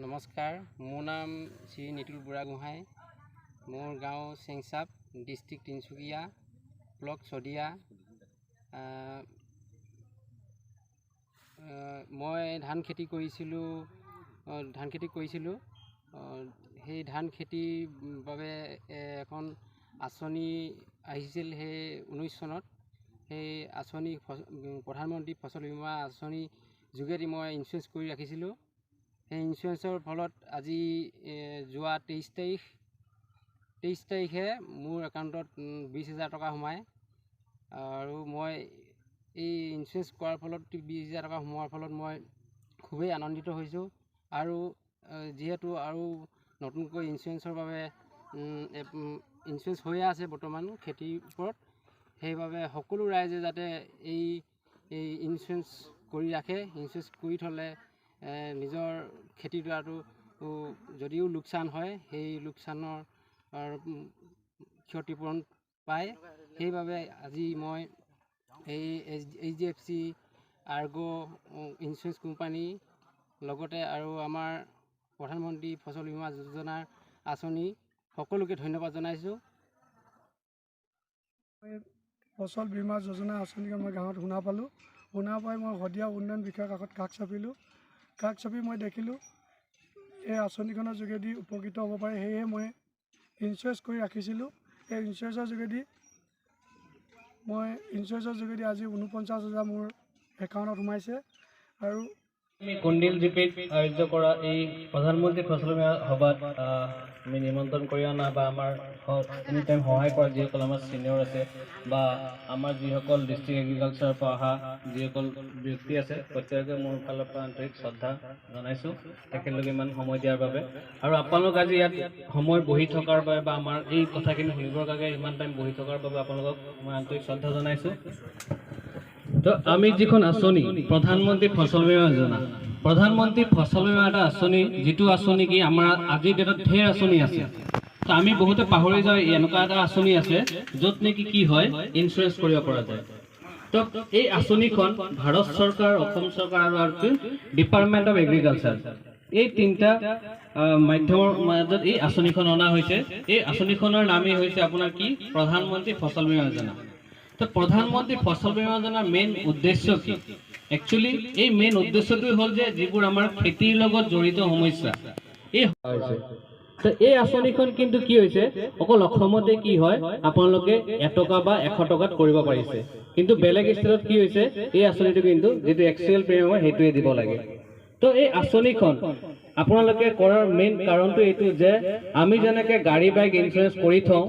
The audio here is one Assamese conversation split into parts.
নমস্কাৰ, মোৰ নাম শ্ৰী নিতুল বুঢ়াগোহাঁই। মোৰ গাঁও চেংচাপ, ডিষ্ট্ৰিক্ট তিনিচুকীয়া, ব্লক চদিয়া। মই ধান খেতি কৰিছিলোঁ। সেই ধান খেতিৰ বাবে এখন আঁচনি আহিছিল সেই 19 চনত। সেই আঁচনি প্ৰধানমন্ত্ৰী ফচল বীমা আঁচনিৰ যোগেদি মই ইঞ্চুৰেঞ্চ কৰি ৰাখিছিলোঁ। সেই ইঞ্চুৰেঞ্চৰ ফলত আজি যোৱা 23 তাৰিখে মোৰ একাউণ্টত 20,000 টকা সোমায়। আৰু মই এই ইঞ্চুৰেঞ্চ কৰাৰ ফলত 20,000 টকা সোমোৱাৰ ফলত মই খুবেই আনন্দিত হৈছোঁ। আৰু যিহেতু আৰু নতুনকৈ ইঞ্চুৰেঞ্চৰ বাবে ইঞ্চুৰেঞ্চ হৈয়ে আছে বৰ্তমান খেতিৰ ওপৰত, সেইবাবে সকলো ৰাইজে যাতে এই ইঞ্চুৰেঞ্চ কৰি ৰাখে। ইঞ্চুৰেঞ্চ কৰি থ'লে নিজৰ খেতিডৰাটো যদিও লোকচান হয়, সেই লোকচানৰ ক্ষতিপূৰণ পায়। সেইবাবে আজি মই এই HDFC আৰ্গো ইঞ্চুৰেঞ্চ কোম্পানী লগতে আৰু আমাৰ প্ৰধানমন্ত্ৰী ফচল বীমা যোজনাৰ আঁচনি সকলোকে ধন্যবাদ জনাইছোঁ। ফচল বীমা যোজনা আঁচনিকে মই গাঁৱত শুনা পালোঁ। শুনা পাই মই শদিয়া উন্নয়ন বিষয়াৰ কাষত কাষ চাপিলোঁ। কাষ চাপি মই দেখিলোঁ এই আঁচনিখনৰ যোগেদি উপকৃত হ'ব পাৰে, সেয়েহে মই ইঞ্চুৰেঞ্চ কৰি ৰাখিছিলোঁ। এই ইঞ্চুৰেঞ্চৰ যোগেদি আজি 49,000 মোৰ একাউণ্টত সোমাইছে। আৰু কুণ্ডিল জিপিত আয়োজ্য কৰা এই প্ৰধানমন্ত্ৰী ফচল বীমা সভাত আমি নিমন্ত্ৰণ কৰি অনা বা আমাৰ এনি টাইম সহায় কৰা যিসকল আমাৰ ছিনিয়ৰ আছে বা আমাৰ যিসকল ডিষ্ট্ৰিক্ট এগ্ৰিকালচাৰৰ পৰা অহা যিসকল ব্যক্তি আছে, প্ৰত্যেকে মোৰ ফালৰ পৰা আন্তৰিক শ্ৰদ্ধা জনাইছোঁ তেখেতলোকে ইমান সময় দিয়াৰ বাবে। আৰু আপোনালোক আজি ইয়াত সময় বহি থকাৰ বাবে বা আমাৰ এই কথাখিনি শুনিবৰ বাবে ইমান টাইম বহি থকাৰ বাবে আপোনালোকক মই আন্তৰিক শ্ৰদ্ধা জনাইছোঁ। তো আমি যিখন আঁচনি প্ৰধানমন্ত্ৰী ফচল বীমা যোজনা, প্ৰধানমন্ত্ৰী ফচল বীমা এটা আঁচনি, যিটো আঁচনি কি আমাৰ আজিৰ ডেটত ঢেৰ আঁচনি আছে। তো আমি বহুতে পাহৰি যাওঁ এনেকুৱা এটা আঁচনি আছে য'ত নেকি কি হয় ইঞ্চুৰেঞ্চ কৰিব পৰা যায়। তো এই আঁচনিখন ভাৰত চৰকাৰ, অসম চৰকাৰ আৰু ডিপাৰ্টমেণ্ট অফ এগ্ৰিকালচাৰ, এই তিনিটা মাধ্যমৰ মাজত এই আঁচনিখন অনা হৈছে। এই আঁচনিখনৰ নামেই হৈছে আপোনাৰ কি, প্ৰধানমন্ত্ৰী ফচল বীমা যোজনা। তো প্ৰধানমন্ত্ৰী ফচল বীমা যোজনাৰ মেইন উদ্দেশ্য কি? একচুৱেলি এই মেইন উদ্দেশ্যটোৱে হ'ল যে যিবোৰ আমাৰ খেতিৰ লগত জড়িত সমস্যা এই হৈছে। তো এই আঁচনিখন কিন্তু কি হৈছে, অকল অসমতে কি হয় আপোনালোকে 1 টকা বা 100 টকাত কৰিব পাৰিছে, কিন্তু বেলেগ ষ্টেটত কি হৈছে এই আঁচনিটো কিন্তু যিটো এক্সুৱেল প্ৰিমিয়াম হয় সেইটোৱে দিব লাগে। তো এই আঁচনিখন আপোনালোকে কৰাৰ মেইন কাৰণটো এইটো যে আমি যেনেকৈ গাড়ী বাইক ইঞ্চুৰেঞ্চ কৰি থওঁ,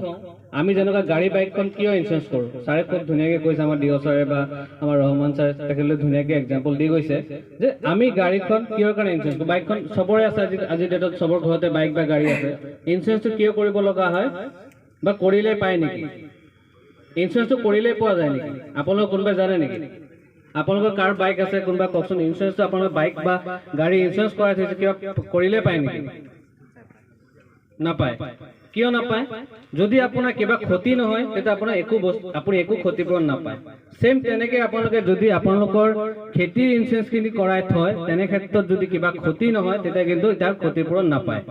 আমি যেনেকুৱা গাড়ী বাইকখন কিয় ইঞ্চুৰেঞ্চ কৰোঁ, ছাৰে খুব ধুনীয়াকৈ কৈছে, আমাৰ ডিঅ' ছাৰে বা আমাৰ ৰহমান ছাৰে তেখেতলোকে ধুনীয়াকৈ এক্সাম্পল দি গৈছে যে আমি গাড়ীখন কিহৰ কাৰণে ইঞ্চুৰেঞ্চ কৰোঁ। বাইকখন চবৰে আছে, আজিৰ ডেটত চবৰ ঘৰতে বাইক বা গাড়ী আছে। ইঞ্চুৰেঞ্চটো কিয় কৰিব লগা হয় বা কৰিলেই পায় নেকি? ইঞ্চুৰেঞ্চটো কৰিলেই পোৱা যায় নেকি? আপোনালোক কোনোবাই জানে নেকি? আপোনালোকৰ কাৰ বাইক আছে কোনোবাই কওকচোন, ইঞ্চুৰেঞ্চটো আপোনালোকৰ বাইক বা গাড়ী ইঞ্চুৰেঞ্চ কৰাই থৈছে, কিয় কৰিলে পায় নেকি? নাপায়। কিয় নাপায়? যদি আপোনাৰ কিবা ক্ষতি নহয় তেতিয়া আপোনাৰ আপুনি একো ক্ষতিপূৰণ নাপায়। সেম তেনেকৈ আপোনালোকে যদি আপোনালোকৰ খেতিৰ ইঞ্চুৰেঞ্চখিনি কৰাই থয়, তেনে ক্ষেত্ৰত যদি কিবা ক্ষতি নহয় তেতিয়া কিন্তু তাৰ ক্ষতিপূৰণ নাপায়।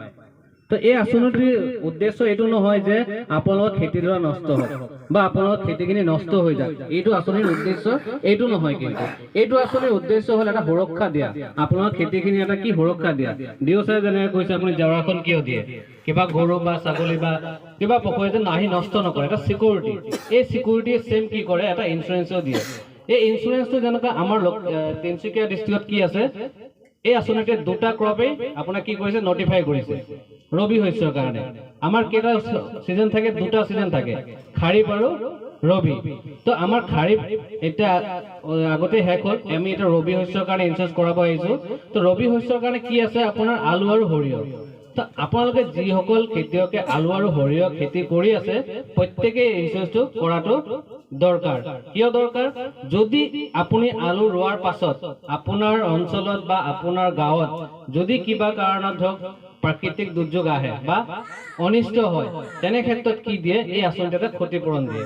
তো এই আঁচনিটোৰ উদ্দেশ্য এইটো নহয় যে আপোনালোকৰ খেতিডৰা নষ্ট হওক বা আপোনালোকৰ খেতিখিনি নষ্ট হৈ যাওক, এইটো আঁচনিৰ উদ্দেশ্য এইটো নহয়। কিন্তু এইটো আঁচনিৰ উদ্দেশ্য হ'ল এটা সুৰক্ষা দিয়া, আপোনালোকৰ খেতিখিনি এটা কি সুৰক্ষা দিয়া। ডিঅ' ছাৰে যেনেকৈ কৈছে আপুনি জেওৰাখন কিয় দিয়ে, কিবা গৰু বা ছাগলী বা কিবা পশু যেন আহি নষ্ট নকৰে, এটা চিকিউৰিটি। এই চিকিউৰিটিয়ে চেম কি কৰে, এটা ইঞ্চুৰেঞ্চো দিয়ে। এই ইঞ্চুৰেঞ্চটো যেনেকৈ আমাৰ তিনিচুকীয়া ডিষ্ট্ৰিক্টত কি আছে, এই আঁচনিতে 2টা ক্ৰপেই আপোনাক কি কৰিছে, নটিফাই কৰিছে ৰবি শস্যৰ কাৰণে। আমাৰ কেইটা ছিজন থাকে, 2টা ছিজন থাকে, খাৰিফ আৰু ৰবি। তো আমাৰ খাৰিফ এতিয়া আগতে শেষ হ'ল, আমি এতিয়া ৰবি শস্যৰ কাৰণে ইঞ্চুৰেঞ্চ কৰাব আহিছোঁ। তো ৰবি শস্যৰ কাৰণে কি আছে, আপোনাৰ আলু আৰু সৰিয়হ। তো আপোনালোকে যিসকল খেতিয়কে আলু আৰু সৰিয়হ খেতি কৰি আছে, প্ৰত্যেকে ইঞ্চুৰেঞ্চটো কৰাটো দৰকাৰ। কিয় দৰকাৰ? যদি আপুনি আলু ৰোৱাৰ পাছত আপোনাৰ অঞ্চলত বা আপোনাৰ গাঁৱত যদি কিবা কাৰণত ধৰক প্ৰাকৃতিক দুৰ্যোগ আহে বা অনিষ্ট হয়, তেনে ক্ষেত্ৰত কি দিয়ে, এই আঁচনিটোতে ক্ষতিপূৰণ দিয়ে।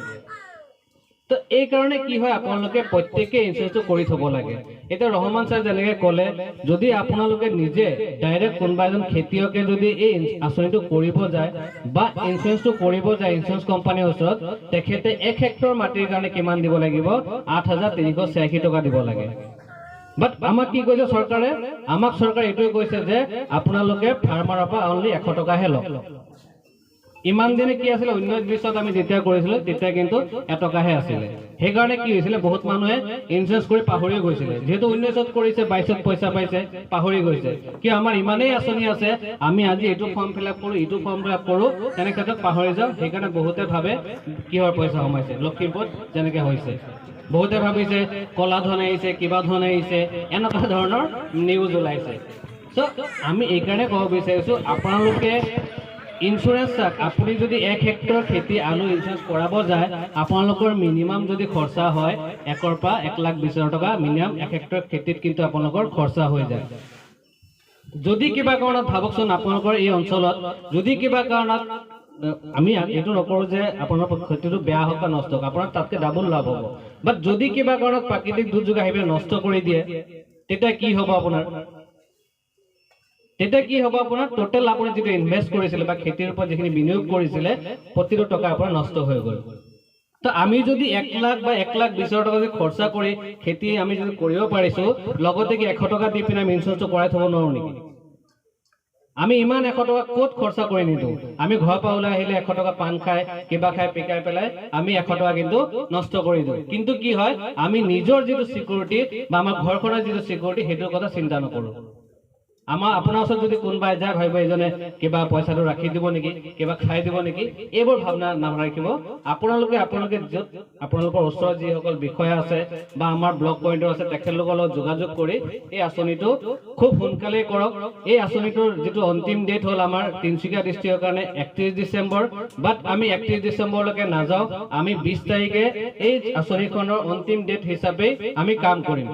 তো এই কাৰণে কি হয় আপোনালোকে প্ৰত্যেকে ইনসুৰেন্সটো কৰি থব লাগে এটা ৰহমান ছাৰ যেনেকৈ ক'লে যদি আপোনালোকে নিজে ডাইৰেক্ট কোনোবা এজন খেতিয়কে যদি এই আঁচনিটো কৰিব যায় বা ইনসুৰেন্সটো কৰিব যায় ইনসুৰেন্স কোম্পানীৰ ওচৰত তেখেতে 1 হেক্টৰ মাটিৰ কাৰণে কিমান দিব লাগিব 8,386 টকা দিব লাগে বাট আমাক কি কৈছে চৰকাৰে আমাক চৰকাৰে এইটোৱে কৈছে যে আপোনালোকে ফাৰ্মাৰৰ পৰা অনলি 100 টকাহে লওক ইমান দিনে কি আছিল 19-20 আমি যেতিয়া কৰিছিল তেতিয়া কিন্তু 1 টকাহে আছিল সেইকাৰণে কি হৈছিল বহুত মানুহে ইনসুৰেন্স কৰি পাহৰি গৈছিল যেহেতু 19ত কৰিছে 22ত পইচা পাইছে পাহৰি গৈছে কি আমাৰ ইমানেই আঁচনি আছে আমি আজি এইটো ফৰ্ম ফিলআপ কৰো এইটো ফৰ্ম ফিলআপ কৰো তেনে ক্ষেত্ৰত পাহৰি যাওঁ সেইকাৰণে বহুতে ভাবে কিহৰ পইচা সোমাইছে লক্ষীমপুৰত যেনেকৈ হৈছে বহুতে ভাবিছে কলা ধন আহিছে কিবা ধন আহিছে এনেকুৱা ধৰণৰ নিউজ ওলাইছে সো আমি এই কাৰণে ক'ব বিচাৰিছো আপোনালোকে ইনসুৰেন্স আপনি যদি 1 হেক্টৰ খেতি আলু ইনসুৰেন্স কৰাব যায় আপোনালোকৰ মিনিমাম যদি খৰচা হয় 1 পৰা 1,20,000 টকা মিনিমাম 1 হেক্টৰ খেতিত কিন্তু আপোনালোকৰ খৰচা হৈ যায় যদি কিবা কাৰণত ভাবকচোন আপোনালোকৰ এই অঞ্চলত যদি কিবা কাৰণত আমি এইটো নকৰো যে আপোনালোকৰ খেতিটো বেয়া হোক বা নষ্ট হোক আপোনাৰ তাতকে ডাবল লাভ হ'ব বাট যদি কিবা কাৰণত প্ৰাকৃতিক দুৰ্যোগ আহি নষ্ট কৰি দিয়ে তেতিয়া কি হ'ব আপোনাৰ তেতিয়া কি হ'ব আপোনাৰ টোটাল আপুনি যেটো ইনভেস্ট কৰিছিল বা খেতিৰ ওপৰত যিখিনি বিনিয়োগ কৰিছিল প্ৰতিটো টকা আপোনাৰ নষ্ট হৈ গ'ল তো আমি যদি 1 লাখ বা 1,20,000 টকা যদি খৰচা কৰি খেতি আমি যদি কৰিব পাৰিছো লগতে কি 100 টকা দি পিনে ইনসুৰেন্সটো কৰাই থব নোৱাৰো নেকি আমি ইমান 100 টকা ক'ত খৰচা কৰি নিদো আমি ঘৰ পৰা ওলাই আহিলে 100 টকা পান খাই কিবা খাই পিকাই পেলাই আমি 100 টকা কিন্তু নষ্ট কৰি দিও কিন্তু কি হয় আমি নিজৰ যেটো সিকিউৰিটি বা আমাৰ ঘৰখনৰ যেটো সিকিউৰিটি হেতুৰ কথা চিন্তা নকৰো আমাৰ আপোনাৰ ওচৰত যদি কোনবাই যায় ভাবিব এজনে কিবা পইচাটো ৰাখি দিব নেকি কিবা খাই দিব নেকি এইবোৰ ভাবনা নাৰাখিব আপোনালোকে আপোনালোকৰ ওচৰত যি সকল বিষয় আছে বা আমাৰ ব্লক পইণ্টৰ আছে তেখেতলোকৰ লগত যোগাযোগ কৰি এই আঁচনিটো খুব সোনকালে কৰক এই আঁচনিটোৰ যেটো অন্তিম ডেট হ'ল আমাৰ তিনচুকীয়া ডিস্ট্ৰিক্টৰ কাৰণে 31 ডিসেম্বৰ বাট আমি 31 ডিসেম্বৰলৈকে নাযাও আমি 20 তাৰিখে এই আঁচনিখনৰ অন্তিম ডেট হিচাপে আমি কাম কৰিম